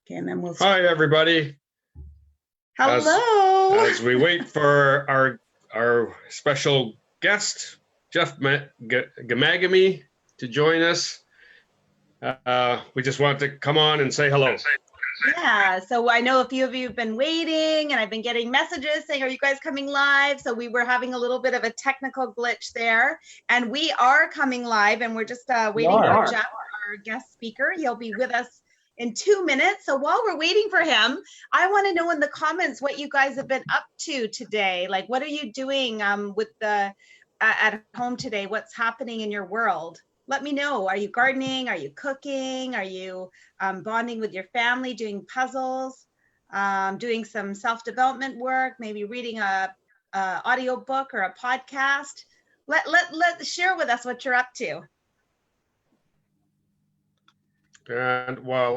Okay, and then we'll. Hi, everybody. Hello. As we wait for our special guest, Ghaemaghamy, to join us, we just want to come on and say hello. Yeah, so I know a few of you have been waiting, and I've been getting messages saying, are you guys coming live? So we were having a little bit of a technical glitch there, and we are coming live, and we're just waiting for Jeff, our guest speaker. He'll be with us in 2 minutes. So while we're waiting for him, I want to know in the comments what you guys have been up to today. Like, what are you doing with the at home today? What's happening in your world? Let me know. Are you gardening? Are you cooking? Are you bonding with your family, doing puzzles, doing some self-development work, maybe reading a audio book or a podcast? Let share with us what you're up to. And while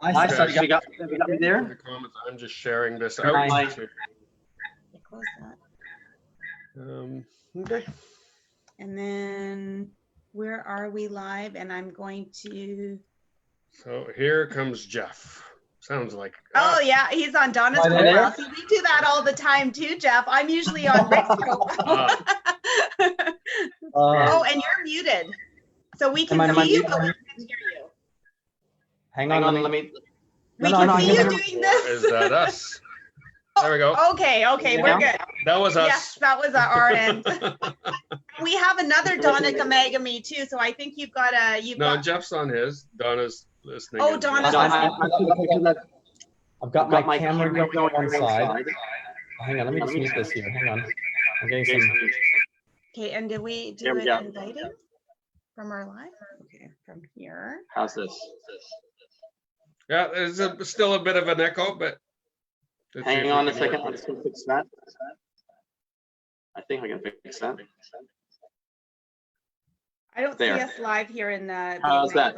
Shashi, we got me there. The comments, I'm just sharing this Hi. out. Close that. Okay. And then where are we live? And I'm going to. So here comes Jeff. Sounds like. Oh yeah, he's on Donna's profile. See, we do that all the time too, Jeff. I'm usually on Rick's profile. Oh, and you're muted, so we can see you, but we can't hear you. Hang on, let me. We can see you doing this. Is that us? There we go. Okay, we're good. That was us. Yes, that was our end. We have another Donna Ghaemaghamy too, so I think you've got a. No, Jeff's on his. Donna's listening. Oh, Donna's listening. I've got my camera going on one side. Hang on, let me just mute this here. Hang on. I'm getting some. Okay, and did we do it inviting from our live? Okay, from here. How's this? Yeah, there's still a bit of an echo, but. Hang on a second. I'm just going to fix that. I think I can fix that. I don't see us live here in the. How's that?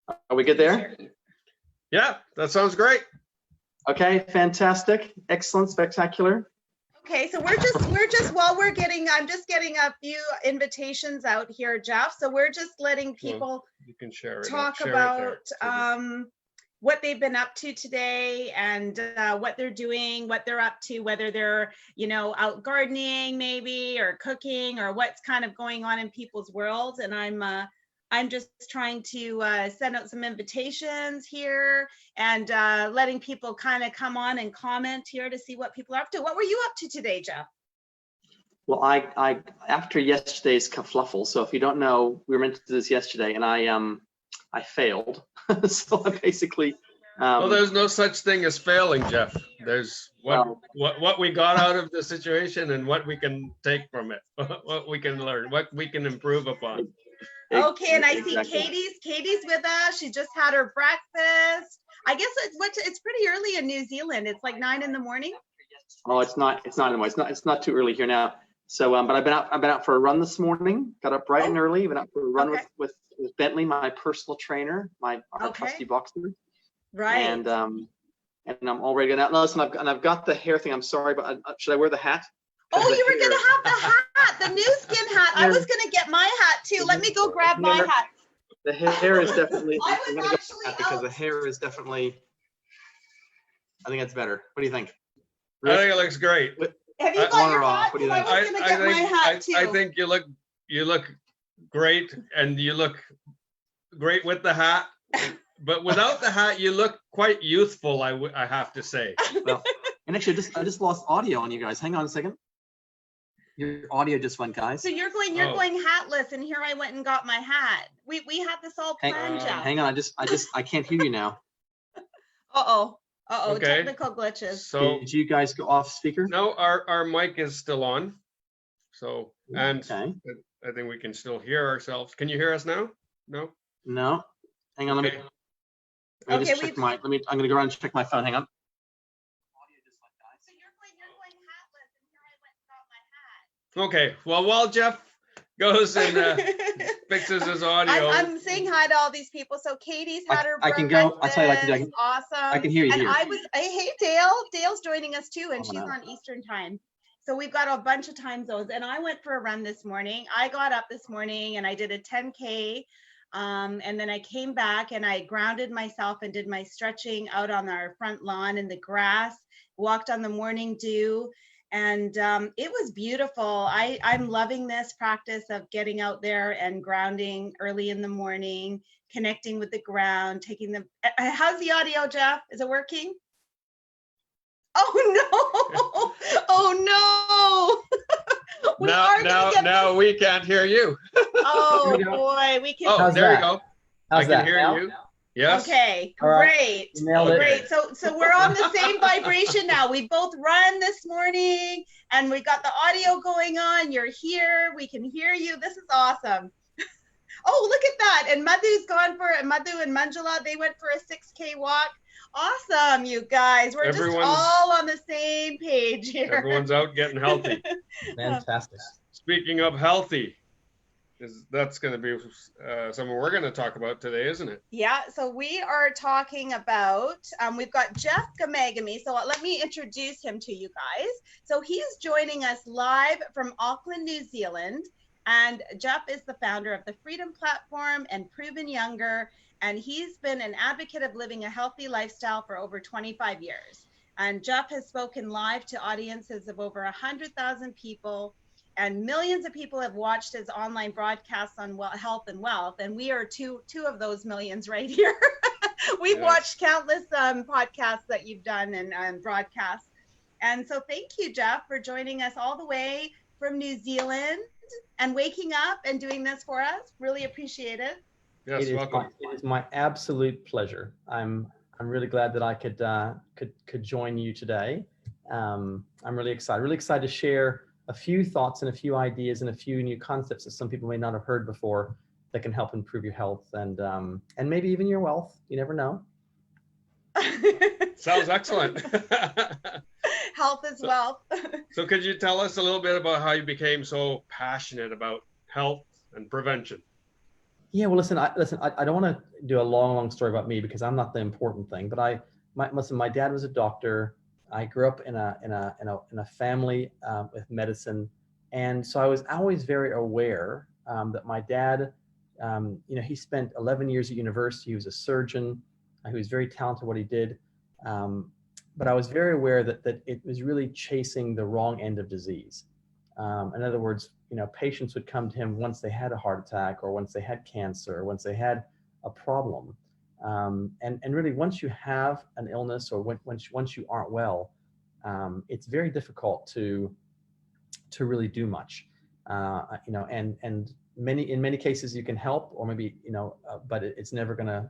Are we good there? Yeah, that sounds great. Okay, fantastic, excellent, spectacular. Okay, so we're just while we're getting, I'm just getting a few invitations out here, Jeff. So we're just letting people you can share it, talk about what they've been up to today and what they're doing, what they're up to, whether they're, out gardening maybe or cooking or what's kind of going on in people's worlds. And I'm just trying to send out some invitations here and letting people kind of come on and comment here to see what people are up to. What were you up to today, Jeff? Well, I after yesterday's kerfluffle, so if you don't know, we were meant to do this yesterday and I failed. So I basically. Well, there's no such thing as failing, Jeff. There's what we got out of the situation and what we can take from it, what we can learn, what we can improve upon. Okay, and I see Katie's with us. She just had her breakfast. I guess it's pretty early in New Zealand. It's like 9 in the morning. Oh, it's not anymore. It's not too early here now. So, but I've been out for a run this morning. Got up bright and early. Been out for a run with Bentley, my personal trainer, our trusty boxer. Right. And I'm all ready to go out. Listen, I've got the hair thing. I'm sorry, but should I wear the hat? Oh, you were gonna have the hat, the new skin hat. I was gonna get my hat too. Let me go grab my hat. The hair is definitely. I'm gonna go because the hair is definitely. I think that's better. What do you think? I think it looks great. Have you got your hat? What do you think? I was gonna get my hat too. I think you look great, and you look great with the hat. But without the hat, you look quite youthful. I have to say. Well, and actually, I just lost audio on you guys. Hang on a second. Your audio just went, guys. So you're going hatless, and here I went and got my hat. We had this all planned, Jeff. Hang on, I can't hear you now. Okay. Technical glitches. So did you guys go off speaker? No, our mic is still on. So and okay. I think we can still hear ourselves. Can you hear us now? No. No. Hang on. Okay. Let me just check I'm gonna go around and check my phone. Hang on. So you're going hatless, and here I went and got my hat. Okay. Well, while Jeff goes and fixes his audio, I'm saying hi to all these people. So Katie's had her breakfast. I can go. I'll tell you, I can. Awesome. I can hear you. And hey Dale. Dale's joining us too, and she's on Eastern time. So we've got a bunch of time zones. And I went for a run this morning. I got up this morning and I did a 10K. And then I came back and I grounded myself and did my stretching out on our front lawn in the grass, walked on the morning dew. And it was beautiful. I'm loving this practice of getting out there and grounding early in the morning, connecting with the ground, taking the, how's the audio, Jeff? Is it working? Oh no! Oh no! Now we can't hear you. Oh boy, we can. Oh, there you go. How's I that can hear now? you. Yes. Okay, All right. great. You nailed it. Great. So we're on the same vibration now. We both run this morning and we got the audio going on. You're here. We can hear you. This is awesome. Oh, look at that. And Madhu and Manjula, they went for a 6K walk. Awesome, you guys. We're just all on the same page here. Everyone's out getting healthy. Fantastic. Speaking of healthy, that's going to be something we're going to talk about today, isn't it? Yeah, so we are talking about, we've got Jeff Ghaemaghamy. So let me introduce him to you guys. So he's joining us live from Auckland, New Zealand. And Jeff is the founder of the Freedom Platform and Proven Younger. And he's been an advocate of living a healthy lifestyle for over 25 years. And Jeff has spoken live to audiences of over 100,000 people. And millions of people have watched his online broadcasts on health and wealth. And we are two of those millions right here. We've watched countless podcasts that you've done and broadcasts. And so thank you, Jeff, for joining us all the way from New Zealand and waking up and doing this for us. Really appreciate it. Yes, welcome. It is my absolute pleasure. I'm really glad that I could join you today. I'm really excited to share a few thoughts and a few ideas and a few new concepts that some people may not have heard before that can help improve your health and maybe even your wealth. You never know. Sounds excellent. Health is wealth. So could you tell us a little bit about how you became so passionate about health and prevention? Yeah, well, listen, I don't want to do a long story about me because I'm not the important thing, but my dad was a doctor. I grew up in a family with medicine. And so I was always very aware that my dad, he spent 11 years at university. He was a surgeon. He was very talented at what he did. But I was very aware that it was really chasing the wrong end of disease. In other words, patients would come to him once they had a heart attack or once they had cancer or once they had a problem. And really, once you have an illness or once you aren't well, it's very difficult to really do much. And in many cases you can help, or maybe but it's never gonna.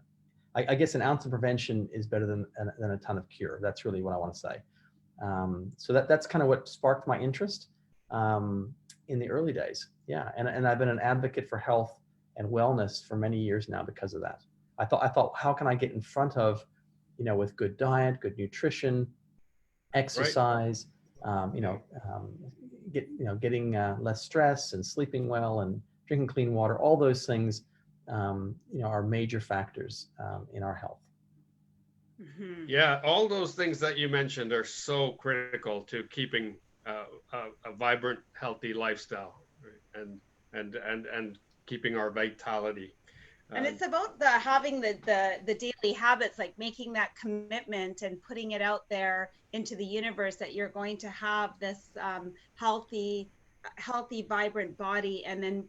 I guess an ounce of prevention is better than a ton of cure. That's really what I want to say. So that's kind of what sparked my interest in the early days. Yeah, and I've been an advocate for health and wellness for many years now because of that. I thought, how can I get in front of, with good diet, good nutrition, exercise, getting less stress and sleeping well and drinking clean water. All those things, are major factors in our health. Mm-hmm. Yeah, all those things that you mentioned are so critical to keeping a vibrant, healthy lifestyle, and keeping our vitality. And it's about having the daily habits, like making that commitment and putting it out there into the universe that you're going to have this healthy, vibrant body, and then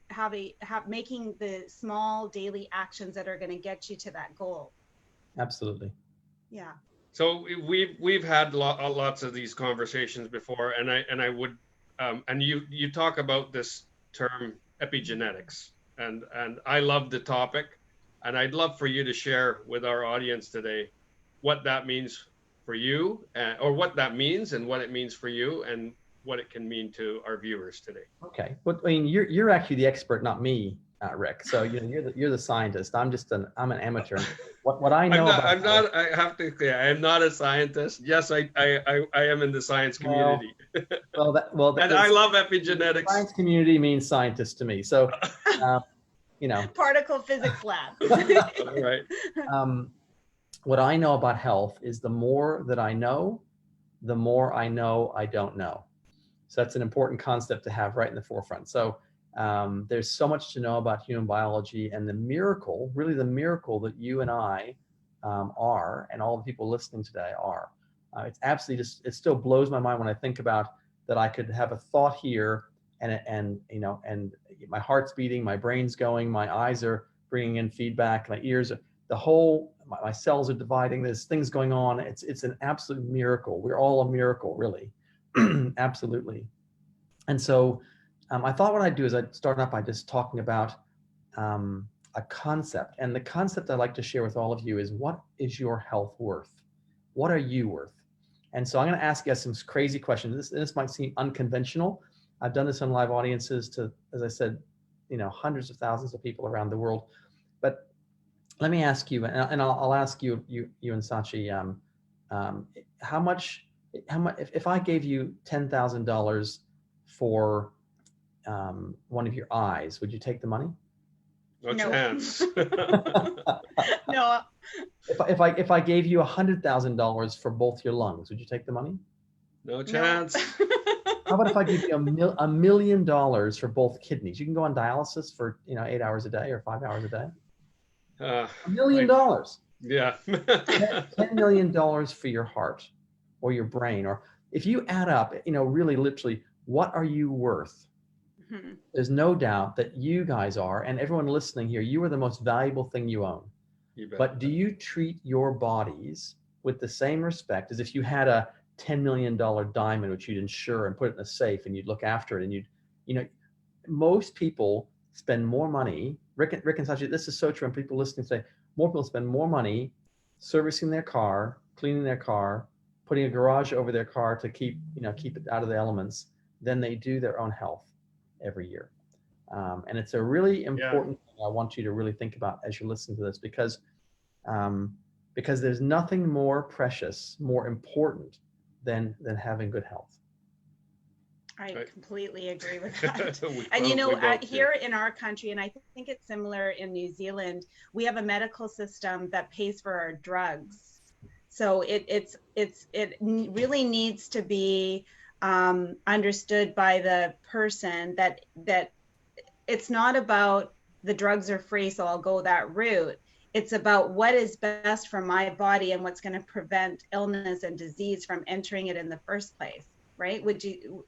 making the small daily actions that are going to get you to that goal. Absolutely. Yeah. So we've had lots of these conversations before, and I would and you talk about this term epigenetics. And I love the topic, and I'd love for you to share with our audience today what that means for you, or what that means and what it means for you, and what it can mean to our viewers today. Okay. Well, I mean, you're actually the expert, not me, Rick. So you're the scientist. I'm an amateur. What I know I have to say, I am not a scientist. Yes, I am in the science community. And I love epigenetics. Science community means scientist to me. So, Particle physics lab. All right. What I know about health is the more that I know, the more I know I don't know. So that's an important concept to have right in the forefront. So There's so much to know about human biology, and the miracle, really the miracle that you and I are, and all the people listening today are. It's absolutely just, it still blows my mind when I think about that I could have a thought here, and you know, and my heart's beating, my brain's going, my eyes are bringing in feedback, my ears are, the whole, my cells are dividing, there's things going on. It's an absolute miracle. We're all a miracle, really. Absolutely. And so I thought what I'd do is I'd start out by just talking about a concept. And the concept I'd like to share with all of you is, what is your health worth? What are you worth? And so I'm going to ask you some crazy questions. This might seem unconventional. I've done this on live audiences to, as I said, you know, hundreds of thousands of people around the world. But let me ask you, and I'll ask you and Shashi, how much, if I gave you $10,000 for one of your eyes, would you take the money? No chance. No. If I gave you $100,000 for both your lungs, would you take the money? No chance. How about if I give you $1 million for both kidneys? You can go on dialysis for 8 hours a day or 5 hours a day. $1 million. Yeah. $10 million for your heart or your brain, or if you add up, really literally, what are you worth? Mm-hmm. There's no doubt that you guys are, and everyone listening here, you are the most valuable thing you own. You bet. But do you treat your bodies with the same respect as if you had a $10 million diamond, which you'd insure and put it in a safe and you'd look after it, and most people spend more money, Rick and Shashi, this is so true, and people listening say, more people spend more money servicing their car, cleaning their car, putting a garage over their car to keep it out of the elements, than they do their own health every year. And it's a really important thing I want you to really think about as you listen to this, because there's nothing more precious, more important than having good health. I completely agree with that. And here in our country, and I think it's similar in New Zealand, we have a medical system that pays for our drugs. So it really needs to be understood by the person that it's not about the drugs are free, so I'll go that route. It's about what is best for my body and what's going to prevent illness and disease from entering it in the first place, right? Would you?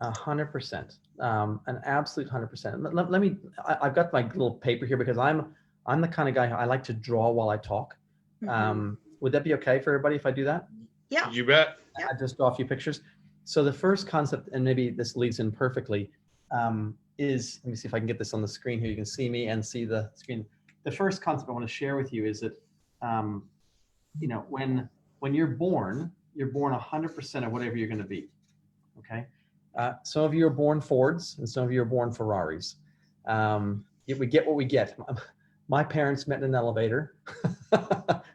100%, an absolute 100%. Let me. I've got my little paper here because I'm the kind of guy who I like to draw while I talk. Mm-hmm. Would that be okay for everybody if I do that? Yeah. You bet. I just draw a few pictures. So the first concept, and maybe this leads in perfectly, is, let me see if I can get this on the screen here. You can see me and see the screen. The first concept I want to share with you is that, when you're born 100% of whatever you're going to be. Okay. Some of you are born Fords and some of you are born Ferraris. We get what we get. My parents met in an elevator.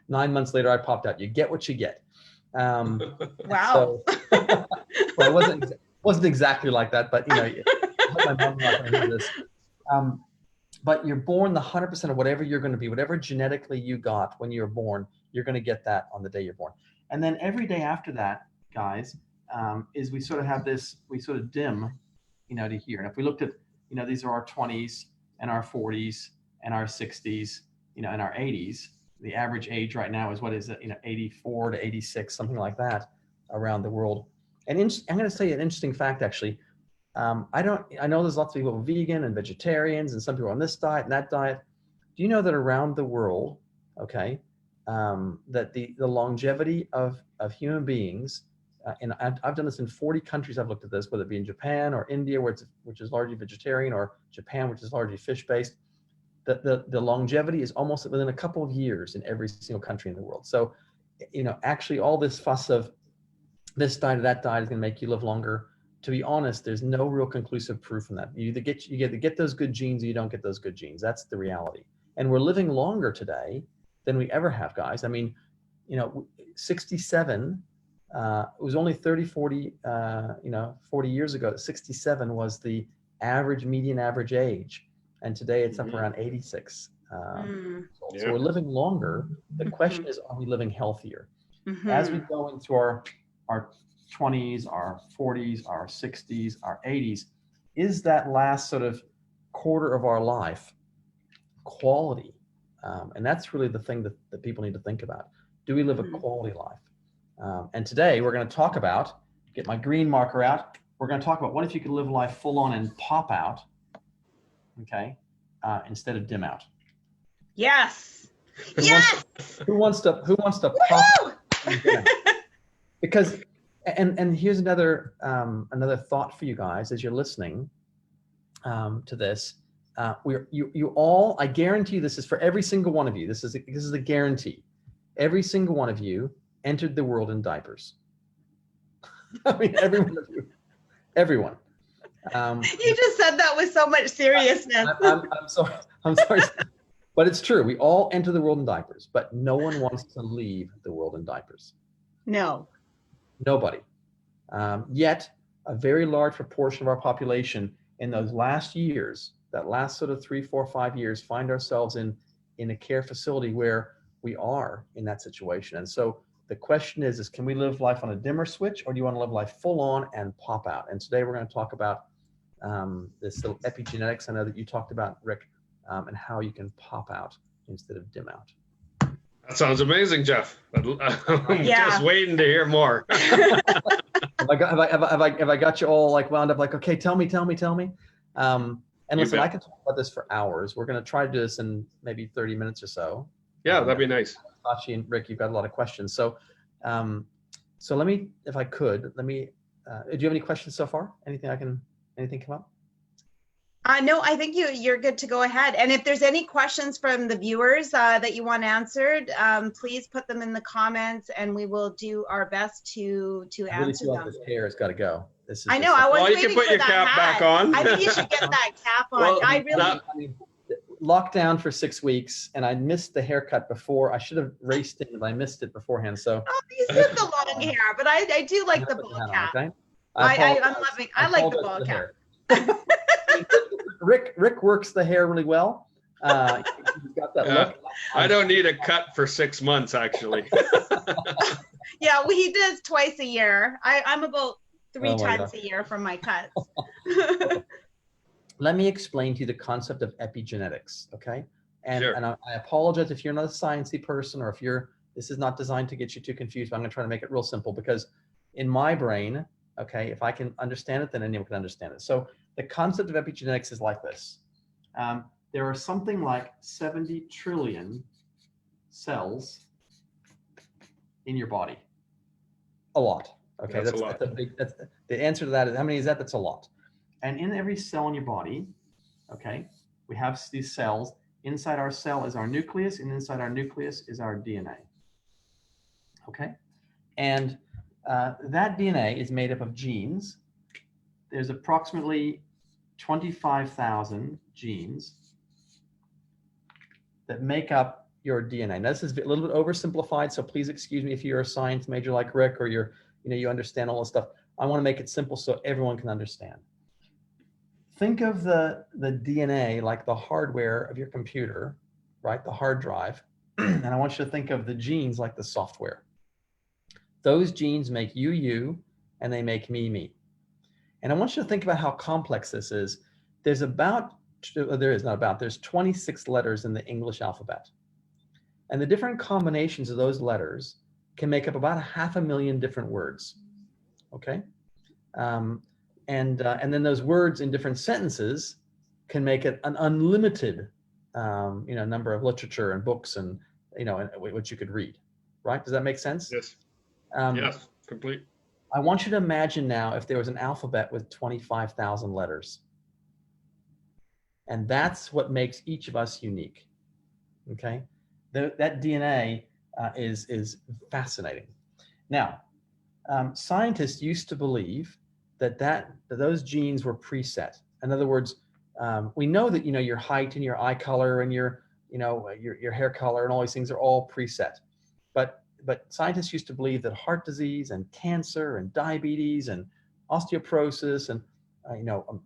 9 months later, I popped out. You get what you get. Wow. So, well, it wasn't exactly like that, but my mom's not going to hear this. But you're born the 100% of whatever you're going to be, whatever genetically you got when you were born, you're going to get that on the day you're born. And then every day after that, guys, is we sort of have this, we sort of dim, to here. And if we looked at, these are our 20s and our 40s and our 60s, and our 80s. The average age right now is, what is it? 84 to 86, something like that around the world. And I'm going to say an interesting fact, actually. I know there's lots of people vegan and vegetarians and some people on this diet and that diet. Do you know that around the world, okay, that the longevity of human beings, and I've done this in 40 countries, I've looked at this, whether it be in Japan or India, which is largely vegetarian, or Japan, which is largely fish-based, the longevity is almost within a couple of years in every single country in the world. So, actually all this fuss of this diet or that diet is going to make you live longer. To be honest, there's no real conclusive proof in that. You either get those good genes or you don't get those good genes. That's the reality. And we're living longer today than we ever have, guys. I mean, 67, it was only 40 years ago, 67 was the median average age. And today it's up around 86. So we're living longer. The question is, are we living healthier? Mm-hmm. As we go into our 20s, our 40s, our 60s, our 80s, is that last sort of quarter of our life quality? And that's really the thing that people need to think about. Do we live a quality life? And today we're going to talk about, get my green marker out, we're going to talk about what if you could live life full on and pop out, okay, instead of dim out. Yes. Who wants to pop out? Because, and here's another thought for you guys as you're listening to this. You all, I guarantee this is for every single one of you. This is a guarantee. Every single one of you entered the world in diapers. I mean, every one of you, everyone. You just said that with so much seriousness. I'm sorry, but it's true. We all enter the world in diapers, but no one wants to leave the world in diapers. No. Nobody. Yet, a very large proportion of our population in those last years, that last sort of 3, 4, 5 years, find ourselves in a care facility where we are in that situation. And so the question is can we live life on a dimmer switch, or do you want to live life full on and pop out? And today we're going to talk about this little epigenetics I know that you talked about, Rick, and how you can pop out instead of dim out. That sounds amazing, Jeff. I'm Yeah. just waiting to hear more. Have I got you all like wound up like, okay, tell me. And listen, I can talk about this for hours. We're going to try to do this in maybe 30 minutes or so. Yeah, that'd be nice. Shashi and Rick, you've got a lot of questions. So let me, if I could, do you have any questions so far? Anything come up? No, I think you're good to go ahead. And if there's any questions from the viewers that you want answered, please put them in the comments, and we will do our best to answer really feel them. like this hair has got to go. I know. I was you waiting can put for your that cap hat. back on. I think you should get that cap on. Well, I mean, locked down for 6 weeks, and I missed the haircut before. I should have raced in, but I missed it beforehand. So you did the long hair, but I do like the ball cap. Okay? I like the ball cap. Rick works the hair really well. He's got that look. I don't need a cut for 6 months, actually. Yeah, well, he does twice a year. I'm about 3 times a year for my cuts. Let me explain to you the concept of epigenetics, okay? And I apologize if you're not a sciencey person, or if this is not designed to get you too confused, but I'm going to try to make it real simple, because in my brain, okay, if I can understand it, then anyone can understand it. So the concept of epigenetics is like this. There are something like 70 trillion cells in your body. A lot. Okay, that's a lot. The answer to that is, how many is that? That's a lot. And in every cell in your body, okay, we have these cells. Inside our cell is our nucleus, and inside our nucleus is our DNA. Okay, and that DNA is made up of genes. There's approximately 25,000 genes that make up your DNA. Now, this is a little bit oversimplified, so please excuse me if you're a science major like Rick, or you understand all this stuff. I want to make it simple so everyone can understand. Think of the DNA like the hardware of your computer, right? The hard drive. And I want you to think of the genes like the software. Those genes make you, and they make me. And I want you to think about how complex this is. There's 26 letters in the English alphabet. And the different combinations of those letters can make up about 500,000 different words, okay? And then those words in different sentences can make it an unlimited, number of literature and books and what you could read, right? Does that make sense? Yes. Yes, complete. I want you to imagine now if there was an alphabet with 25,000 letters. And that's what makes each of us unique, okay? That DNA is fascinating. Now, scientists used to believe that those genes were preset. In other words, we know that your height and your eye color and your hair color and all these things are all preset. But scientists used to believe that heart disease and cancer and diabetes and osteoporosis and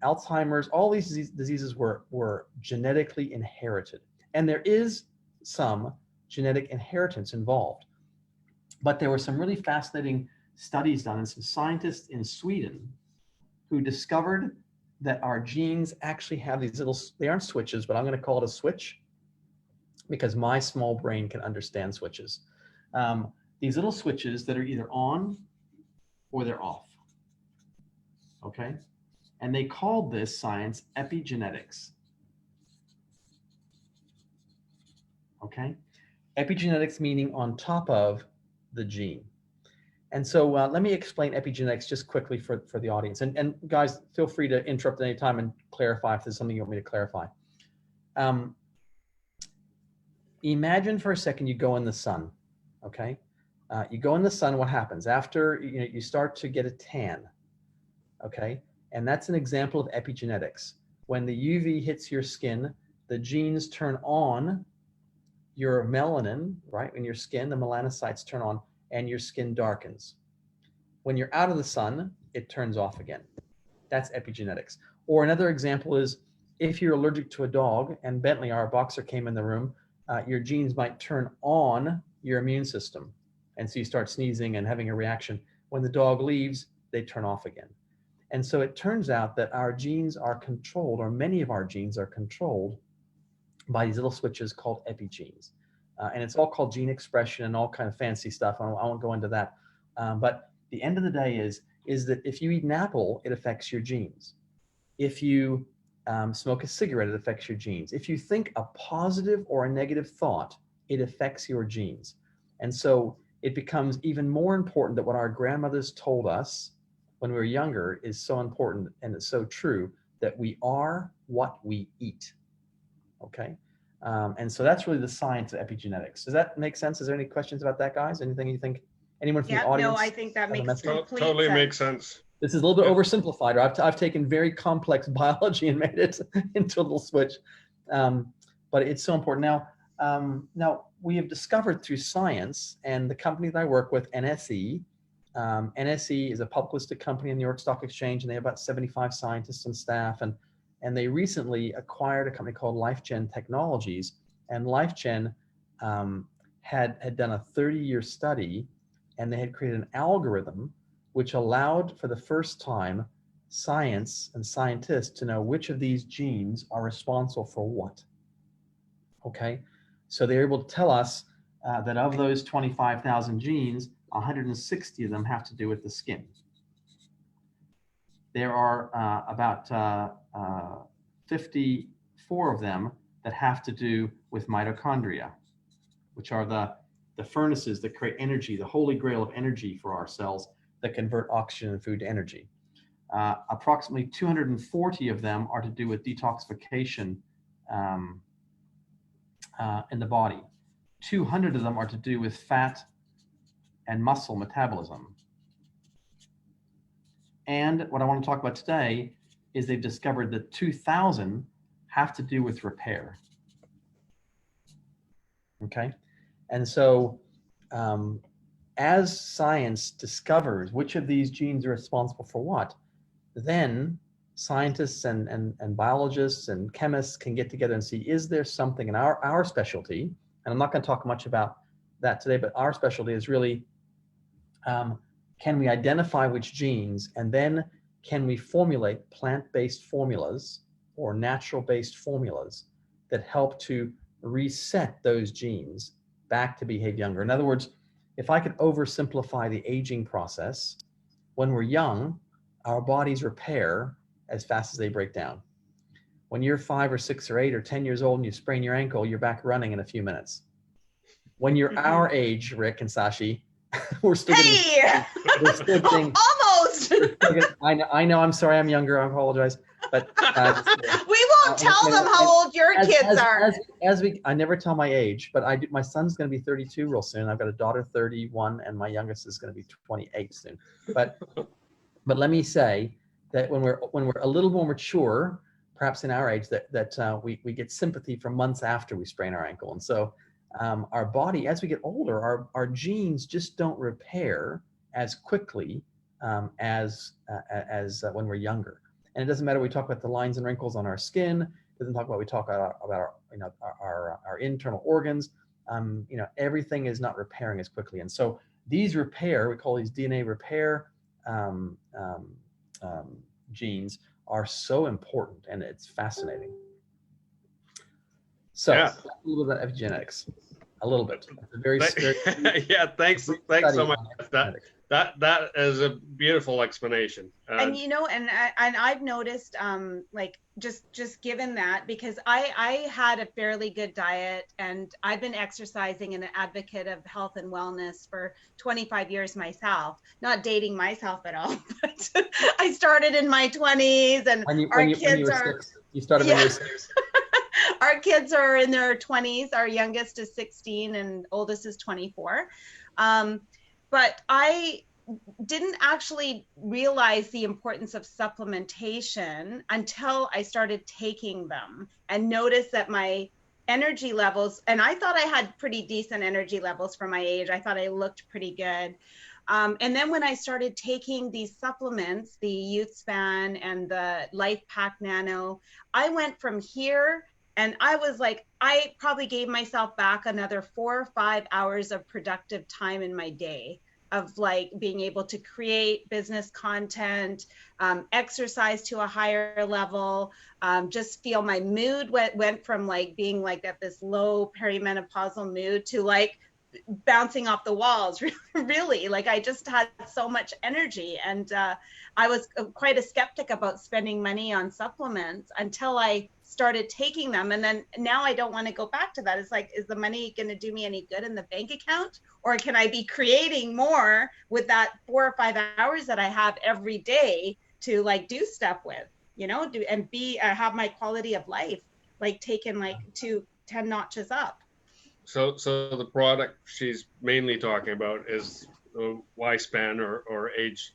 Alzheimer's, all these diseases were genetically inherited. And there is some genetic inheritance involved. But there were some really fascinating studies done, and some scientists in Sweden who discovered that our genes actually have these little, they aren't switches, but I'm going to call it a switch because my small brain can understand switches. These little switches that are either on or they're off. Okay. And they called this science epigenetics. Okay. Epigenetics meaning on top of the gene. And so let me explain epigenetics just quickly for the audience. And guys, feel free to interrupt at any time and clarify if there's something you want me to clarify. Imagine for a second you go in the sun, okay? You go in the sun, what happens? After you start to get a tan, okay? And that's an example of epigenetics. When the UV hits your skin, the genes turn on your melanin, right? In your skin, the melanocytes turn on and your skin darkens. When you're out of the sun, it turns off again. That's epigenetics. Or another example is if you're allergic to a dog, and Bentley, our boxer, came in the room, your genes might turn on your immune system. And so you start sneezing and having a reaction. When the dog leaves, they turn off again. And so it turns out that our genes are controlled, or many of our genes are controlled by these little switches called epigenes. And it's all called gene expression and all kind of fancy stuff. I won't go into that. But the end of the day is that if you eat an apple, it affects your genes. If you smoke a cigarette, it affects your genes. If you think a positive or a negative thought, it affects your genes. And so it becomes even more important that what our grandmothers told us when we were younger is so important, and it's so true, that we are what we eat. Okay. And so that's really the science of epigenetics. Does that make sense? Is there any questions about that, guys? Anything you think? Anyone from the audience? No, I think that makes complete totally sense. makes sense. This is a little bit oversimplified. I've taken very complex biology and made it into a little switch, but it's so important. Now we have discovered through science, and the company that I work with, NSE. NSE is a public listed company in the New York Stock Exchange, and they have about 75 scientists and staff. And they recently acquired a company called LifeGen Technologies, and LifeGen had done a 30-year study, and they had created an algorithm which allowed for the first time science and scientists to know which of these genes are responsible for what. Okay, so they're able to tell us that of those 25,000 genes, 160 of them have to do with the skin. There are about 54 of them that have to do with mitochondria, which are the furnaces that create energy, the holy grail of energy for our cells that convert oxygen and food to energy. Approximately 240 of them are to do with detoxification in the body. 200 of them are to do with fat and muscle metabolism. And what I want to talk about today is they've discovered that 2,000 have to do with repair. Okay. And so as science discovers which of these genes are responsible for what, then scientists and biologists and chemists can get together and see, is there something in our specialty, and I'm not going to talk much about that today, but our specialty is really, can we identify which genes, and then can we formulate plant-based formulas or natural-based formulas that help to reset those genes back to behave younger? In other words, if I could oversimplify the aging process, when we're young, our bodies repair as fast as they break down. When you're 5 or 6 or 8 or 10 years old and you sprain your ankle, you're back running in a few minutes. When you're our age, Rick and Shashi, we're still getting, almost. I know, I'm sorry, I'm younger, I apologize. But we won't tell them how old your kids are. I never tell my age, but my son's going to be 32 real soon. I've got a daughter 31, and my youngest is going to be 28 soon. But let me say that when we're a little more mature, perhaps in our age, that we get sympathy for months after we sprain our ankle. And so our body, as we get older, our genes just don't repair as quickly as when we're younger. And it doesn't matter, we talk about the lines and wrinkles on our skin, it doesn't talk about, we talk about our internal organs, everything is not repairing as quickly. And so these repair, we call these DNA repair genes, are so important, and it's fascinating. So Yeah. a little bit about epigenetics, a little bit. It's a very, yeah, thanks so much. That is a beautiful explanation. And you know, and I've noticed, like just given that, because I had a fairly good diet, and I've been exercising and an advocate of health and wellness for 25 years myself. Not dating myself at all, but I started in my 20s, and you started when you were 6. Our kids are in their 20s. Our youngest is 16 and oldest is 24. But I didn't actually realize the importance of supplementation until I started taking them and noticed that my energy levels, and I thought I had pretty decent energy levels for my age. I thought I looked pretty good. And then when I started taking these supplements, the Youth Span and the Life Pack Nano, I went from here, and I was like, I probably gave myself back another 4 or 5 hours of productive time in my day, of like being able to create business content, exercise to a higher level, just feel my mood went from like being like at this low perimenopausal mood to like bouncing off the walls. Really, like I just had so much energy, and I was quite a skeptic about spending money on supplements until I started taking them. And then now I don't want to go back to that. It's like, is the money going to do me any good in the bank account, or can I be creating more with that 4 or 5 hours that I have every day to like do stuff with, you know, and have my quality of life like taken like 10 notches up. So the product she's mainly talking about is the Y-Span or age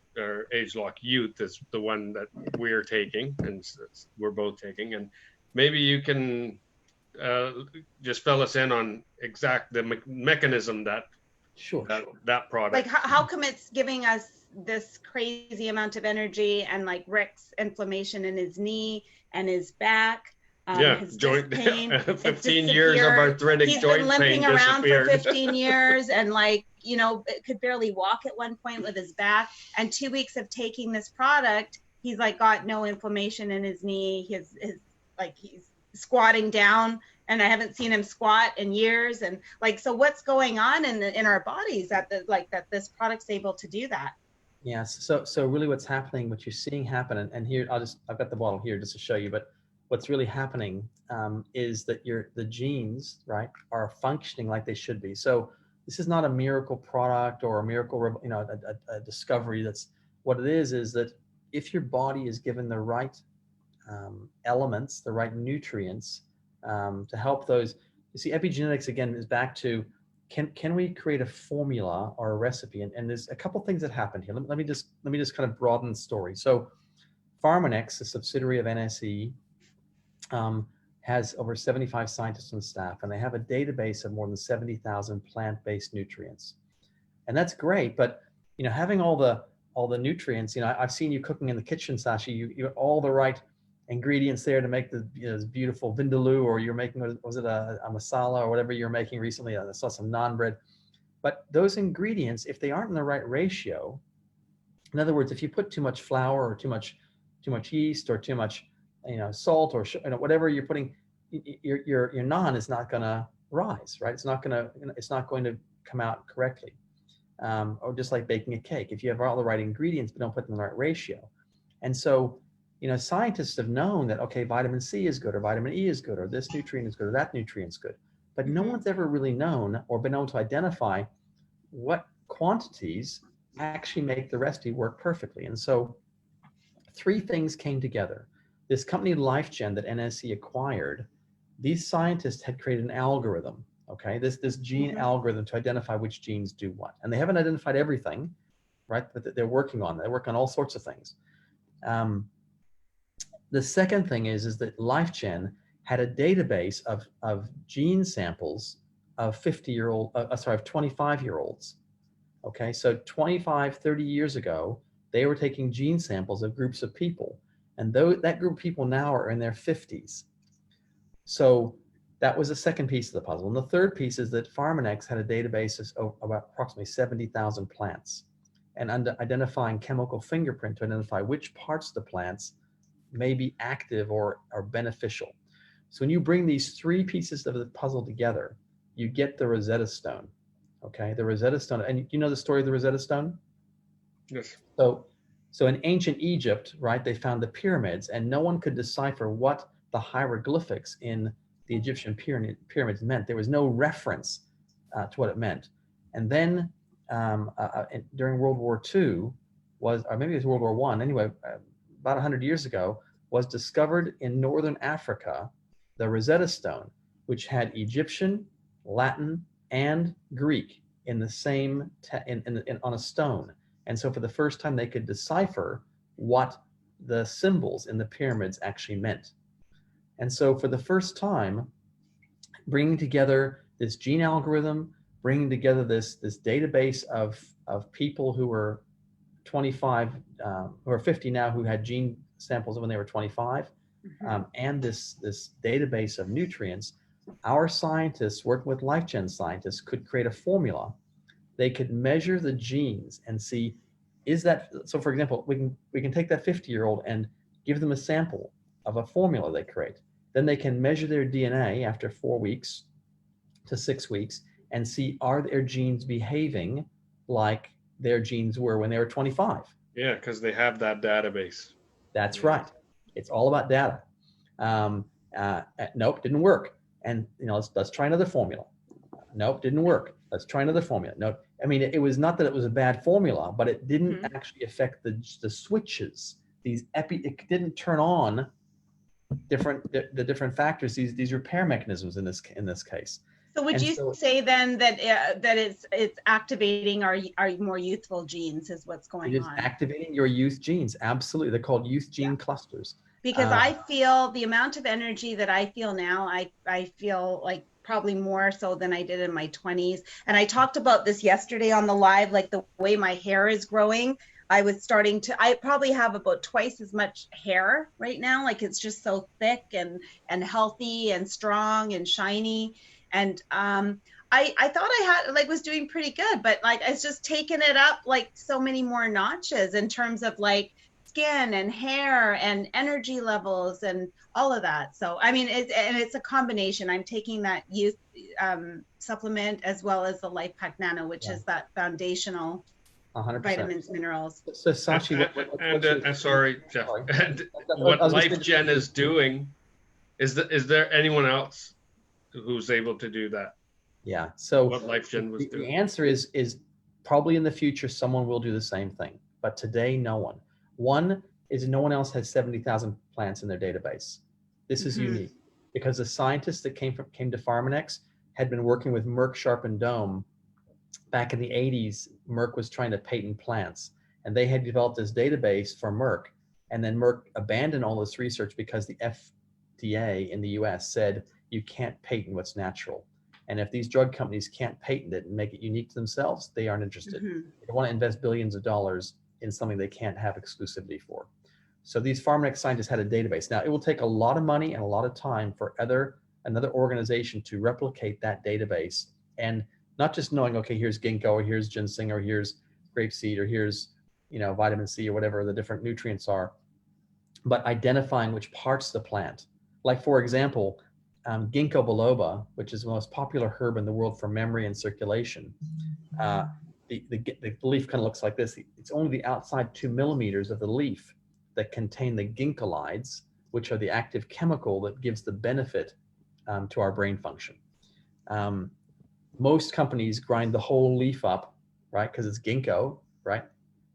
lock youth is the one that we're taking, and we're both taking. And maybe you can just fill us in on the mechanism that that product. Like how come it's giving us this crazy amount of energy, and like Rick's inflammation in his knee and his back. His joint pain. 15 years of arthritic He's joint been limping pain around for disappeared. 15 years, and like, you know, could barely walk at one point with his back. And 2 weeks of taking this product, he's like got no inflammation in his knee. His like he's squatting down, and I haven't seen him squat in years. And like, so what's going on in our bodies that this product's able to do that? Yes. So really what's happening, what you're seeing happen, and here I've got the bottle here just to show you, but what's really happening is that the genes, right, are functioning like they should be. So this is not a miracle product or a miracle, you know, a discovery. That's what it is that if your body is given the right elements, the right nutrients to help those, you see, epigenetics again is back to, can we create a formula or a recipe? And there's a couple things that happen here. Let me just kind of broaden the story. So Pharmanex, a subsidiary of NSE, has over 75 scientists on staff, and they have a database of more than 70,000 plant-based nutrients. And that's great, but you know, having all the nutrients, you know, I've seen you cooking in the kitchen, Shashi, you have all the right ingredients there to make the, you know, this beautiful vindaloo, or you're making, was it a masala or whatever you're making recently? I saw some naan bread. But those ingredients, if they aren't in the right ratio, in other words, if you put too much flour or too much yeast or too much, you know, salt or, you know, whatever you're putting, your naan is not going to rise, right? It's not going to come out correctly. Or just like baking a cake, if you have all the right ingredients but don't put them in the right ratio. And so, you know, scientists have known that, okay, vitamin C is good, or vitamin E is good, or this nutrient is good, or that nutrient's good. But no one's ever really known or been able to identify what quantities actually make the recipe work perfectly. And so 3 things came together. This company, LifeGen, that NSE acquired, these scientists had created an algorithm, okay? This gene algorithm to identify which genes do what. And they haven't identified everything, right? But they're working on. They work on all sorts of things. The second thing is that LifeGen had a database of gene samples of 25-year-olds. Okay, so 25, 30 years ago, they were taking gene samples of groups of people, and that group of people now are in their 50s. So that was the second piece of the puzzle. And the third piece is that Pharmanex had a database of about approximately 70,000 plants, and identifying chemical fingerprint to identify which parts of the plants may be active or beneficial. So when you bring these three pieces of the puzzle together, you get the Rosetta Stone. Okay, the Rosetta Stone. And you know the story of the Rosetta Stone? Yes. So in ancient Egypt, right, they found the pyramids, and no one could decipher what the hieroglyphics in the Egyptian pyramids meant. There was no reference to what it meant. And then during World War II, or maybe it was World War I, anyway, about 100 years ago, was discovered in northern Africa, the Rosetta Stone, which had Egyptian, Latin, and Greek in the same, on a stone. And so for the first time, they could decipher what the symbols in the pyramids actually meant. And so for the first time, bringing together this gene algorithm, bringing together this database of people who were 25, who are 50 now, who had gene samples when they were 25, and this database of nutrients, our scientists working with LifeGen scientists could create a formula. They could measure the genes and see, is that, so for example, we can take that 50-year-old and give them a sample of a formula they create. Then they can measure their DNA after 4 weeks to 6 weeks and see, are their genes behaving like their genes were when they were 25? Yeah, because they have that database. That's right. It's all about data. Nope, didn't work. And let's try another formula. Nope, didn't work. Let's try another formula. No, I mean, it was not that it was a bad formula, but it didn't actually affect the switches. It didn't turn on the different factors, these repair mechanisms in this case. So would you say then that it's activating our more youthful genes is what's going on? It is activating your youth genes. Absolutely. They're called youth gene clusters. Because I feel the amount of energy that I feel now, I feel like probably more so than I did in my 20s. And I talked about this yesterday on the live, like the way my hair is growing. I probably have about twice as much hair right now. Like it's just so thick and healthy and strong and shiny. And I thought I was doing pretty good, but like it's just taken it up like so many more notches in terms of like skin and hair and energy levels and all of that. So I mean, it's a combination. I'm taking that youth supplement as well as the Life Pack Nano, which is that foundational 100%. Vitamins, minerals. So Shashi, sorry, Jeff. And what LifeGen is doing is there anyone else who's able to do that? Yeah. So what LifeGen was doing. The answer is probably in the future someone will do the same thing, but today no one. One is no one else has 70,000 plants in their database. This is unique because the scientists that came to Pharmanex had been working with Merck Sharp and Dohme. Back in the 80s, Merck was trying to patent plants, and they had developed this database for Merck. And then Merck abandoned all this research because the FDA in the US said, you can't patent what's natural. And if these drug companies can't patent it and make it unique to themselves, they aren't interested. They don't want to invest billions of dollars in something they can't have exclusivity for. So these Pharmanex scientists had a database. Now, it will take a lot of money and a lot of time for another organization to replicate that database, and not just knowing, okay, here's ginkgo, or here's ginseng, or here's grapeseed, or here's vitamin C, or whatever the different nutrients are, but identifying which parts of the plant. Like, for example, ginkgo biloba, which is the most popular herb in the world for memory and circulation. The leaf kind of looks like this. It's only the outside 2 millimeters of the leaf that contain the ginkgolides, which are the active chemical that gives the benefit to our brain function. Most companies grind the whole leaf up, right? Because it's ginkgo, right?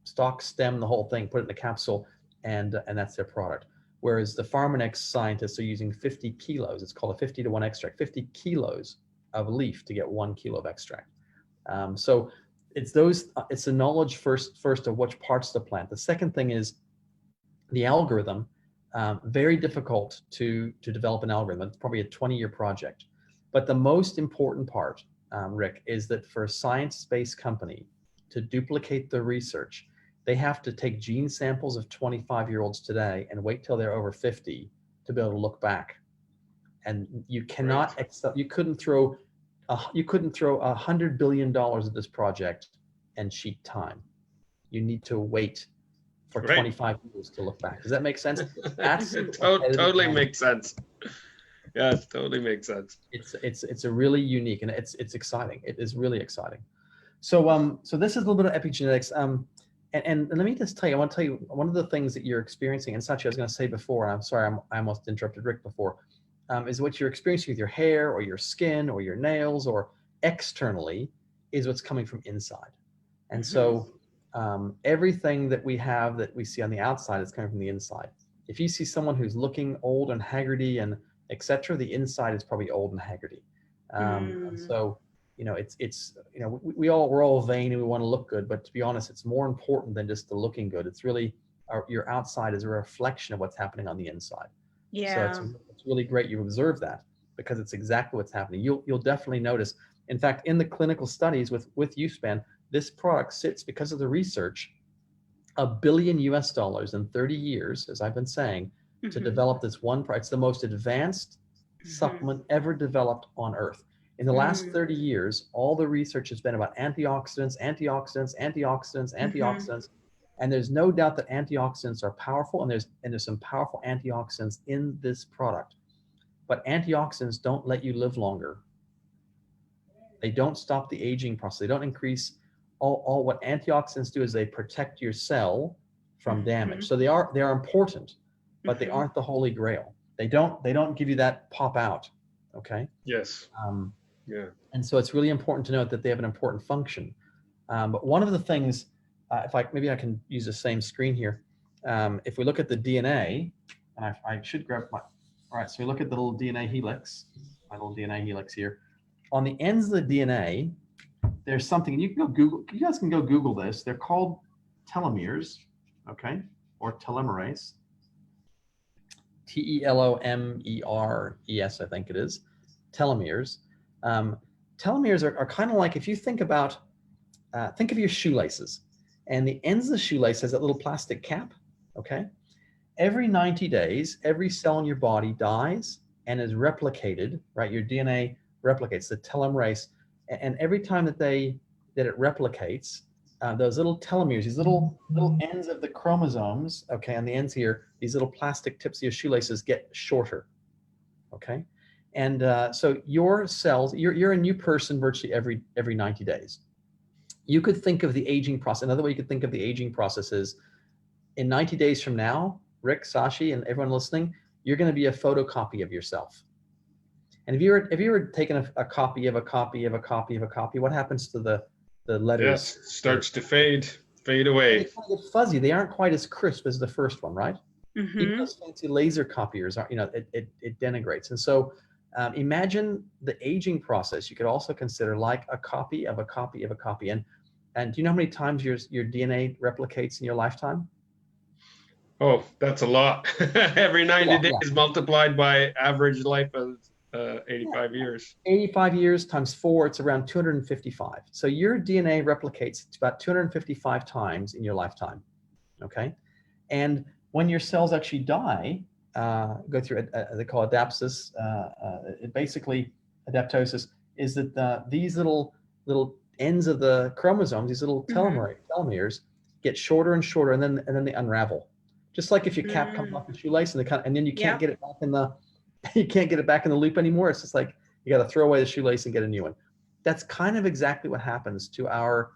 Stalk, stem, the whole thing, put it in a capsule, and that's their product. Whereas the Pharmanex scientists are using 50 kilos. It's called a 50-to-1 extract, 50 kilos of leaf to get 1 kilo of extract. So it's the knowledge first of which parts of the plant. The second thing is the algorithm. Very difficult to develop an algorithm. It's probably a 20-year project. But the most important part, Rick, is that for a science-based company to duplicate the research, they have to take gene samples of 25-year-olds today and wait till they're over 50 to be able to look back. And you cannot accept, you couldn't throw $100 billion at this project and cheat time. You need to wait for Right. 25 years to look back. Does that make sense? That's Totally makes sense. Yeah, it totally makes sense. It's a really unique, and it's exciting. It is really exciting. So so this is a little bit of epigenetics. And let me just tell you, I want to tell you one of the things that you're experiencing, and Sachi, I was going to say before, and I'm sorry, I almost interrupted Rick before, is what you're experiencing with your hair or your skin or your nails or externally is what's coming from inside. And so everything that we have that we see on the outside is coming from the inside. If you see someone who's looking old and haggardy and etc., the inside is probably old and haggardy. And so, you know, it's you know, we're all vain and we want to look good, but to be honest, it's more important than just the looking good. It's really your outside is a reflection of what's happening on the inside. Yeah. So it's really great you observe that, because it's exactly what's happening. You'll definitely notice. In fact, in the clinical studies with USPAN, this product sits, because of the research, $1 billion in 30 years, as I've been saying, to develop this one product. It's the most advanced supplement ever developed on Earth. In the last 30 years, all the research has been about antioxidants, and there's no doubt that antioxidants are powerful, and there's some powerful antioxidants in this product. But antioxidants don't let you live longer. They don't stop the aging process. They don't increase. All what antioxidants do is they protect your cell from damage. So they are important, but they aren't the holy grail. They don't give you that pop out. Okay. Yes. Yeah. And so it's really important to note that they have an important function. But one of the things, maybe I can use the same screen here. If we look at the DNA, and I should grab all right, so we look at the little DNA helix, my little DNA helix here. On the ends of the DNA, there's something, and you guys can go Google this. They're called telomeres, okay, or telomerase. Telomeres, I think it is. Telomeres. Telomeres are kind of like, if you think of your shoelaces, and the ends of the shoelace has that little plastic cap, okay? Every 90 days, every cell in your body dies and is replicated, right? Your DNA replicates, the telomerase, and every time that it replicates, those little telomeres, these little ends of the chromosomes, okay, on the ends here, these little plastic tips of your shoelaces get shorter, okay? And so your cells, you're a new person virtually every 90 days. You could think of the aging process. Another way you could think of the aging process is, in 90 days from now, Rick, Shashi, and everyone listening, you're going to be a photocopy of yourself. And if you were taking a copy of a copy of a copy of a copy, what happens to the letters? Yes, starts to fade away. They kind of get fuzzy. They aren't quite as crisp as the first one, right? Even those fancy laser copiers are, it denigrates. And so imagine the aging process. You could also consider like a copy of a copy of a copy. And do you know how many times your DNA replicates in your lifetime? Oh, that's a lot. Every 90 days multiplied by average life of 85 years. 85 years times 4, it's around 255. So your DNA replicates about 255 times in your lifetime, okay? And when your cells actually die, go through, they call adaptosis, basically adaptosis, is that these little ends of the chromosomes, these little telomeres, get shorter and shorter, and then they unravel. Just like if your cap comes off the shoelace and then you can't get it back in the loop anymore. It's just like you got to throw away the shoelace and get a new one. That's kind of exactly what happens to our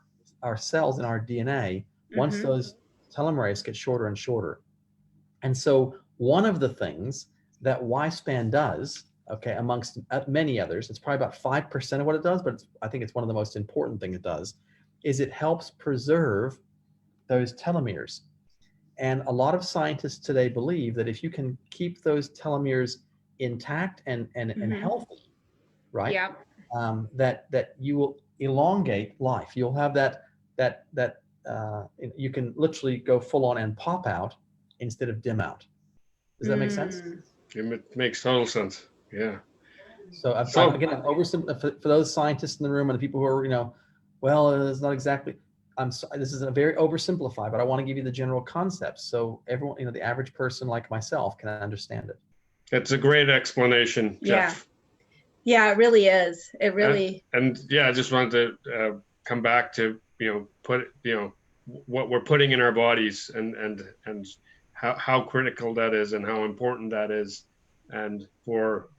cells and our DNA once those telomeres get shorter and shorter. And so one of the things that YSPAN does, okay, amongst many others, it's probably about 5% of what it does, but I think it's one of the most important things it does, is it helps preserve those telomeres. And a lot of scientists today believe that if you can keep those telomeres intact and healthy, right? Yeah. That you will elongate life. You'll have that you can literally go full on and pop out instead of dim out. Does that make sense? It makes total sense. Yeah. So again, for those scientists in the room and the people who are, it's not exactly. This is a very oversimplified, but I want to give you the general concepts so everyone, the average person like myself can understand it. It's a great explanation, Jeff. Yeah, it really is. It really. And I just wanted to come back to, what we're putting in our bodies, and how critical that is and how important that is, and for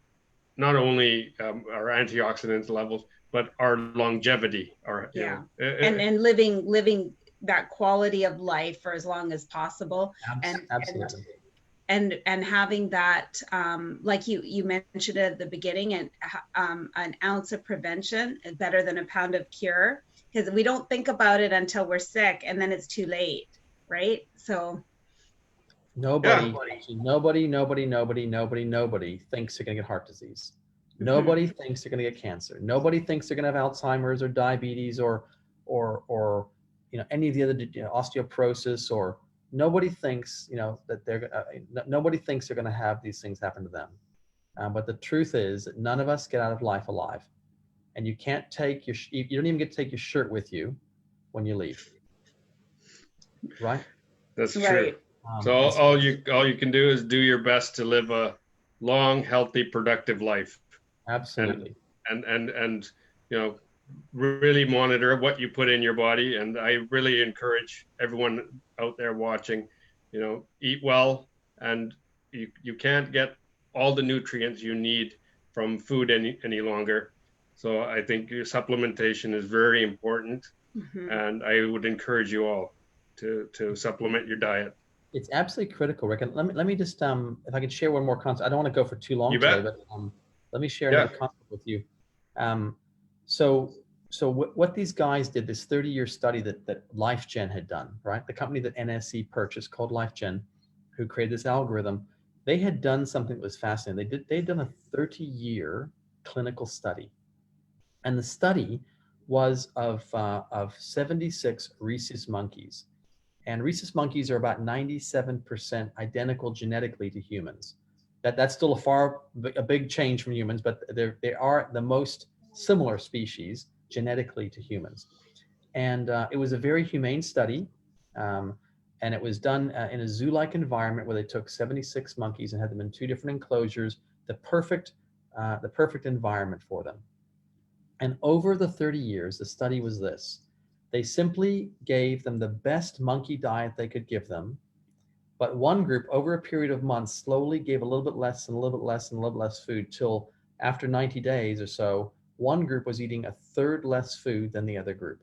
not only our antioxidant levels, but our longevity. And living that quality of life for as long as possible. Absolutely. And having that, like you mentioned at the beginning, and an ounce of prevention is better than a pound of cure, because we don't think about it until we're sick, and then it's too late, right? So nobody thinks they're going to get heart disease. Nobody thinks they're going to get cancer. Nobody thinks they're going to have Alzheimer's or diabetes or any of the other osteoporosis, or nobody thinks that nobody thinks they're going to have these things happen to them. But the truth is that none of us get out of life alive, and you can't take you don't even get to take your shirt with you when you leave. Right? That's true. So all you can do is do your best to live a long, healthy, productive life. Absolutely. And really monitor what you put in your body. And I really encourage everyone out there watching, eat well, and you can't get all the nutrients you need from food any longer. So I think your supplementation is very important, and I would encourage you all to supplement your diet. It's absolutely critical, Rick. And let me just, if I can share one more concept. I don't want to go for too long today, but let me share another concept with you. So what these guys did, this 30-year study that LifeGen had done, right? The company that NSE purchased called LifeGen, who created this algorithm, they had done something that was fascinating. They'd done a 30-year clinical study. And the study was of 76 rhesus monkeys. And rhesus monkeys are about 97% identical genetically to humans. That's still a big change from humans, but they are the most similar species genetically to humans. And it was a very humane study, and it was done in a zoo-like environment where they took 76 monkeys and had them in 2 different enclosures, the perfect environment for them. And over the 30 years, the study was this. They simply gave them the best monkey diet they could give them, but one group over a period of months slowly gave a little bit less and a little bit less and a little bit less food till after 90 days or so, one group was eating a third less food than the other group.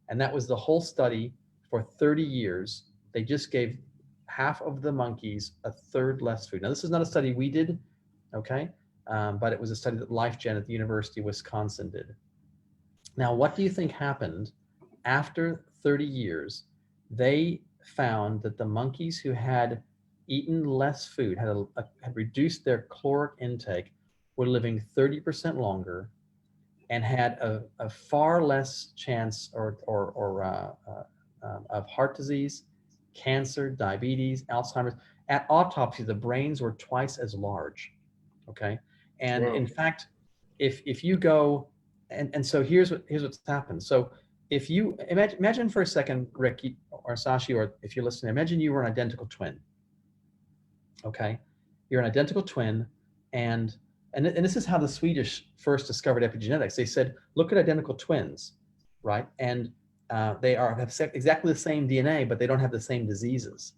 And that was the whole study for 30 years. They just gave half of the monkeys a third less food. Now, this is not a study we did, okay? But it was a study that LifeGen at the University of Wisconsin did. Now, what do you think happened after 30 years? They found that the monkeys who had eaten less food, had reduced their caloric intake, were living 30% longer and had a far less chance of heart disease, cancer, diabetes, Alzheimer's. At autopsy, the brains were twice as large, okay? And in fact, if you go, and so here's what's happened. So if you imagine for a second, Rick or Shashi, or if you're listening, imagine you were an identical twin. Okay, you're an identical twin, and this is how the Swedish first discovered epigenetics. They said, look at identical twins, right? And they have exactly the same DNA, but they don't have the same diseases.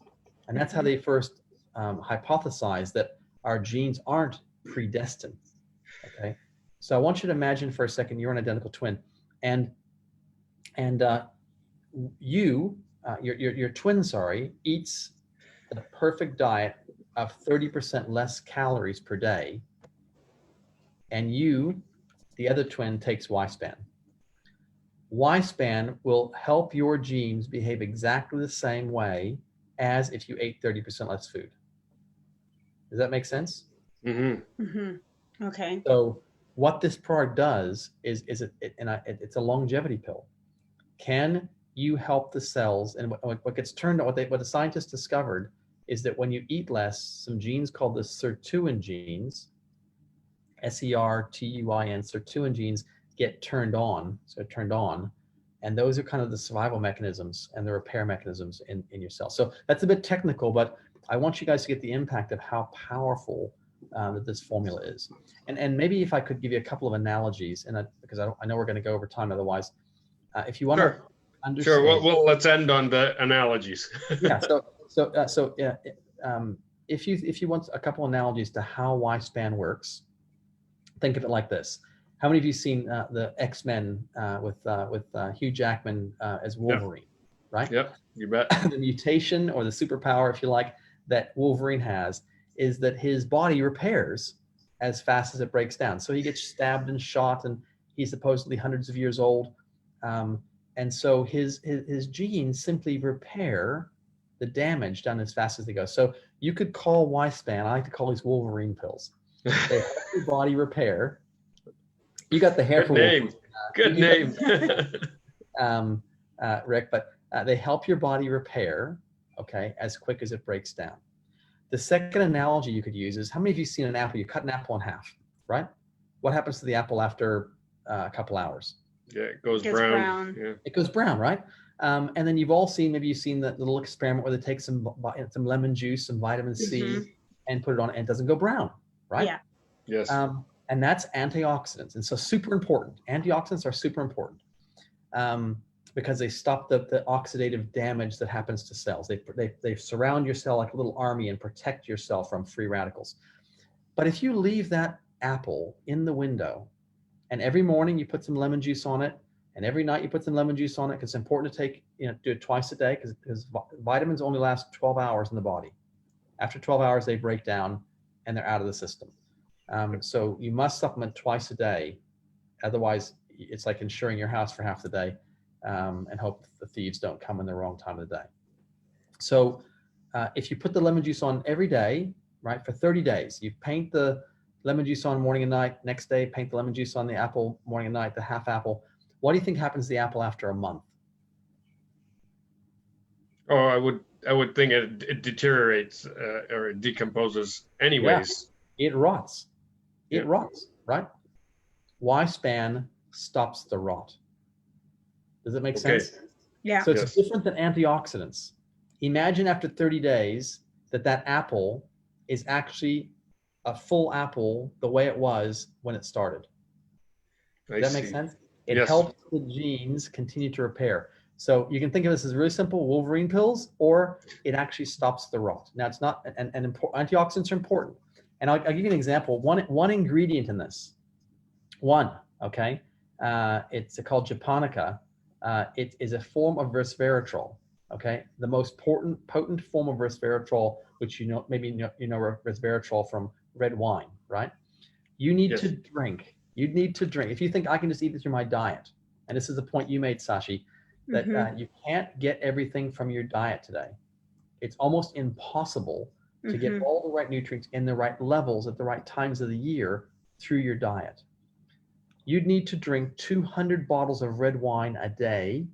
And that's how they first hypothesized that our genes aren't predestined. Okay, so I want you to imagine for a second you're an identical twin, and your twin, eats the perfect diet of 30% less calories per day, and the other twin, takes Y-span. Y-span will help your genes behave exactly the same way as if you ate 30% less food. Does that make sense? Okay. So what this product does is it's a longevity pill. Can you help the cells? And what gets turned on, what the scientists discovered is that when you eat less, some genes called the sirtuin genes, SERTUIN, sirtuin genes, get turned on. So turned on, and those are kind of the survival mechanisms and the repair mechanisms in your cells. So that's a bit technical, but I want you guys to get the impact of how powerful that this formula is. And maybe if I could give you a couple of analogies, because I know we're going to go over time otherwise. If you want Sure. understand. Well, let's end on the analogies. Yeah. If you want a couple analogies to how Y-span works, think of it like this. How many of you seen the X-Men with Hugh Jackman as Wolverine? Yep. Right? Yep, you bet. The mutation or the superpower, if you like, that Wolverine has is that his body repairs as fast as it breaks down. So he gets stabbed and shot, and he's supposedly hundreds of years old. And so his genes simply repair the damage done as fast as they go. So you could call Y-span, I like to call these Wolverine pills. They help your body repair. You got the hair for name. Good name. Rick, but they help your body repair, okay, as quick as it breaks down. The second analogy you could use is, how many of you seen an apple? You cut an apple in half, right? What happens to the apple after a couple hours? Yeah, it goes brown. Yeah. It goes brown, right? And then maybe you've seen that little experiment where they take some lemon juice, some vitamin C, and put it on, and it doesn't go brown, right? Yeah. Yes. And that's antioxidants. And so super important. Antioxidants are super important because they stop the oxidative damage that happens to cells. They surround your cell like a little army and protect your cell from free radicals. But if you leave that apple in the window, and every morning you put some lemon juice on it, and every night you put some lemon juice on it, because it's important to do it twice a day, because vitamins only last 12 hours in the body. After 12 hours, they break down and they're out of the system. So you must supplement twice a day. Otherwise, it's like insuring your house for half the day and hope the thieves don't come in the wrong time of the day. So if you put the lemon juice on every day, right, for 30 days, you paint the lemon juice on morning and night. Next day, paint the lemon juice on the apple morning and night, the half apple. What do you think happens to the apple after a month? Oh, I would think it deteriorates or it decomposes anyways. Yeah, it rots. It rots, right? Y-span stops the rot. Does it make sense? Yeah. So it's different than antioxidants. Imagine after 30 days that apple is actually a full apple the way it was when it started. Does that make sense? It helps the genes continue to repair. So you can think of this as really simple Wolverine pills, or it actually stops the rot. Now it's not, and antioxidants are important. And I'll give you an example. One ingredient in this, okay? It's called japonica. It is a form of resveratrol, okay? The most potent form of resveratrol, which maybe you know resveratrol from red wine, right? You need to drink. You'd need to drink. If you think I can just eat this through my diet, and this is the point you made, Shashi, that you can't get everything from your diet today. It's almost impossible to get all the right nutrients in the right levels at the right times of the year through your diet. You'd need to drink 200 bottles of red wine a day.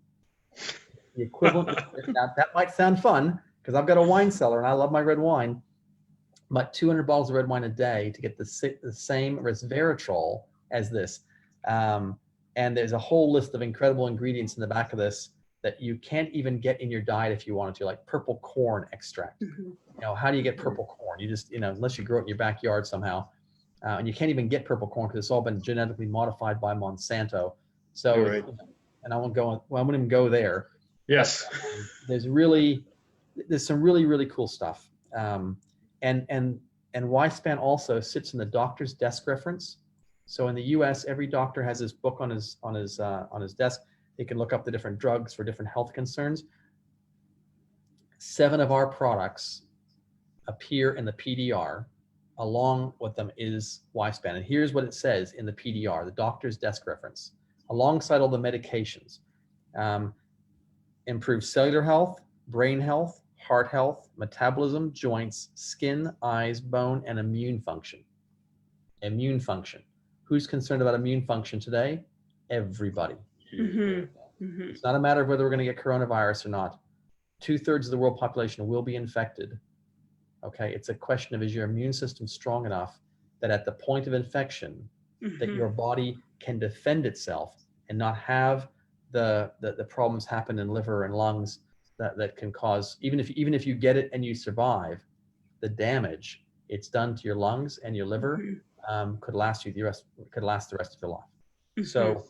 The equivalent, that might sound fun because I've got a wine cellar and I love my red wine, but 200 bottles of red wine a day to get the same resveratrol as this. And there's a whole list of incredible ingredients in the back of this that you can't even get in your diet if you wanted to, like purple corn extract. How do you get purple corn? You just, unless you grow it in your backyard somehow. And you can't even get purple corn because it's all been genetically modified by Monsanto. So, and I won't even go there. Yes. But, there's some really, really cool stuff. And Y-span also sits in the doctor's desk reference. So in the U.S., every doctor has this book on his desk. He can look up the different drugs for different health concerns. 7 of our products appear in the PDR. Along with them is Y-span. And here's what it says in the PDR, the doctor's desk reference, alongside all the medications. Improve cellular health, brain health, heart health, metabolism, joints, skin, eyes, bone, and immune function. Immune function. Who's concerned about immune function today? Everybody. It's not a matter of whether we're going to get coronavirus or not. 2/3 of the world population will be infected. Okay, it's a question of, is your immune system strong enough that at the point of infection, that your body can defend itself and not have the problems happen in liver and lungs that can cause, even if you get it and you survive, the damage it's done to your lungs and your liver could last the rest of your life. So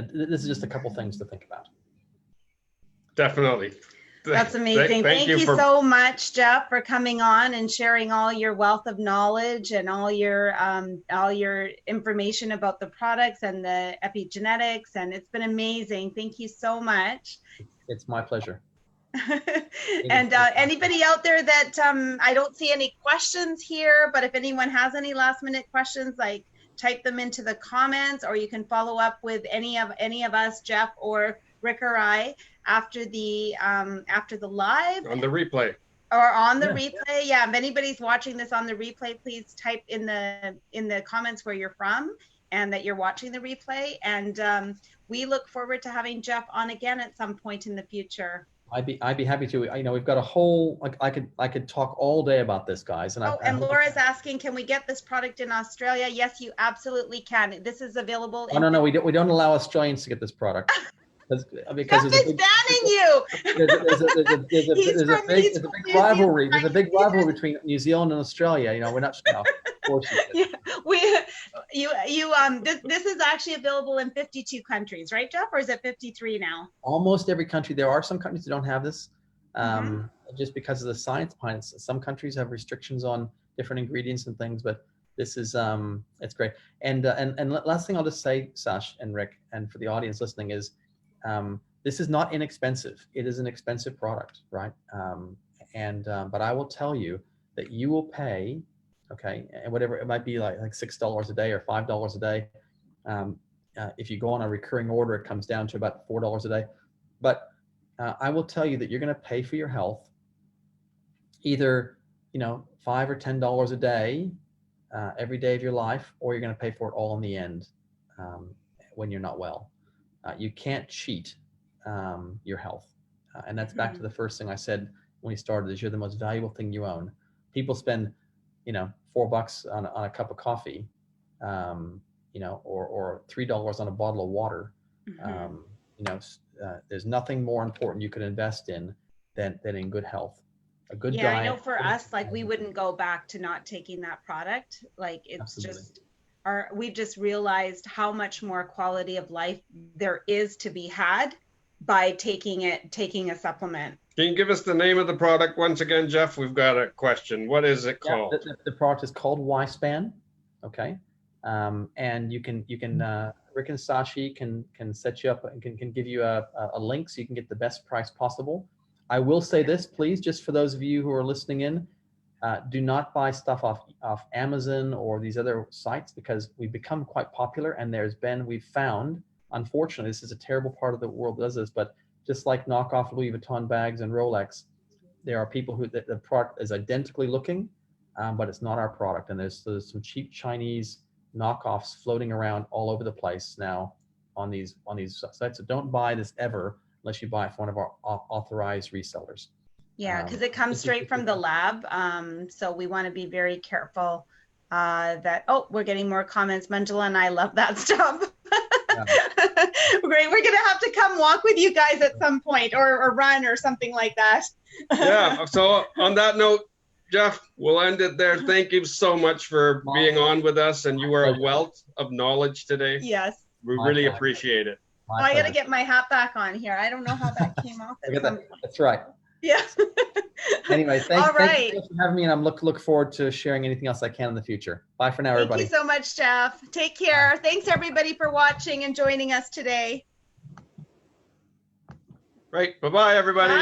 this is just a couple things to think about. Definitely. That's amazing. Thank you so much, Jeff, for coming on and sharing all your wealth of knowledge and all your information about the products and the epigenetics. And it's been amazing. Thank you so much. It's my pleasure. And anybody out there that I don't see any questions here, but if anyone has any last minute questions, like type them into the comments, or you can follow up with any of us, Jeff or Rick or I, after the live on the replay or on the replay. Yeah, if anybody's watching this on the replay, please type in the comments where you're from and that you're watching the replay. And we look forward to having Jeff on again at some point in the future. I'd be happy to. You know, we've got a whole, like, I could talk all day about this, guys. And and Laura's asking, can we get this product in Australia? Yes, you absolutely can. This is available. Oh, no, we don't allow Australians to get this product. Because Jeff is banning you. There's a big rivalry. There's a big rivalry between New Zealand and Australia. You know, we're not. Yeah, this is actually available in 52 countries, right, Jeff? Or is it 53 now? Almost every country. There are some countries that don't have this, just because of the science behind it. Some countries have restrictions on different ingredients and things, but this is it's great. And last thing I'll just say, Sash and Rick, and for the audience listening is, this is not inexpensive. It is an expensive product, right? But I will tell you that you will pay, okay, and whatever it might be, like $6 a day or $5 a day. If you go on a recurring order, it comes down to about $4 a day. But I will tell you that you're going to pay for your health either, $5 or $10 a day every day of your life, or you're going to pay for it all in the end when you're not well. You can't cheat your health. And that's back to the first thing I said when we started, is you're the most valuable thing you own. People spend, $4 on a cup of coffee, or $3 on a bottle of water. There's nothing more important you could invest in than in good health. A good diet. I know for us, like, we wouldn't go back to not taking that product. Like, it's Absolutely. We've just realized how much more quality of life there is to be had by taking a supplement. Can you give us the name of the product once again, Jeff? We've got a question. What is it called? The product is called Y-Span. Okay. And you can Rick and Shashi can set you up and can give you a link so you can get the best price possible. I will say this, please, just for those of you who are listening in, do not buy stuff off Amazon or these other sites, because we've become quite popular, and we've found, unfortunately, this is a terrible part of the world that does this, but just like knockoff Louis Vuitton bags and Rolex, there are people who the product is identically looking, but it's not our product. And there's some cheap Chinese knockoffs floating around all over the place now on these sites. So don't buy this ever unless you buy it from one of our authorized resellers. Yeah, because it comes straight from the lab. So we want to be very careful that, we're getting more comments. Manjula and I love that stuff. Yeah. Great. We're going to have to come walk with you guys at some point, or run or something like that. Yeah. So on that note, Jeff, we'll end it there. Thank you so much for being on with us. And you were a wealth of knowledge today. Yes. We really appreciate it. I got to get my hat back on here. I don't know how that came off. That's right. Yeah. Anyway, thank you for having me, and I'm look forward to sharing anything else I can in the future. Bye for now, everybody. Thank you so much, Jeff. Take care. Thanks, everybody, for watching and joining us today. Right. Bye-bye, everybody. Bye.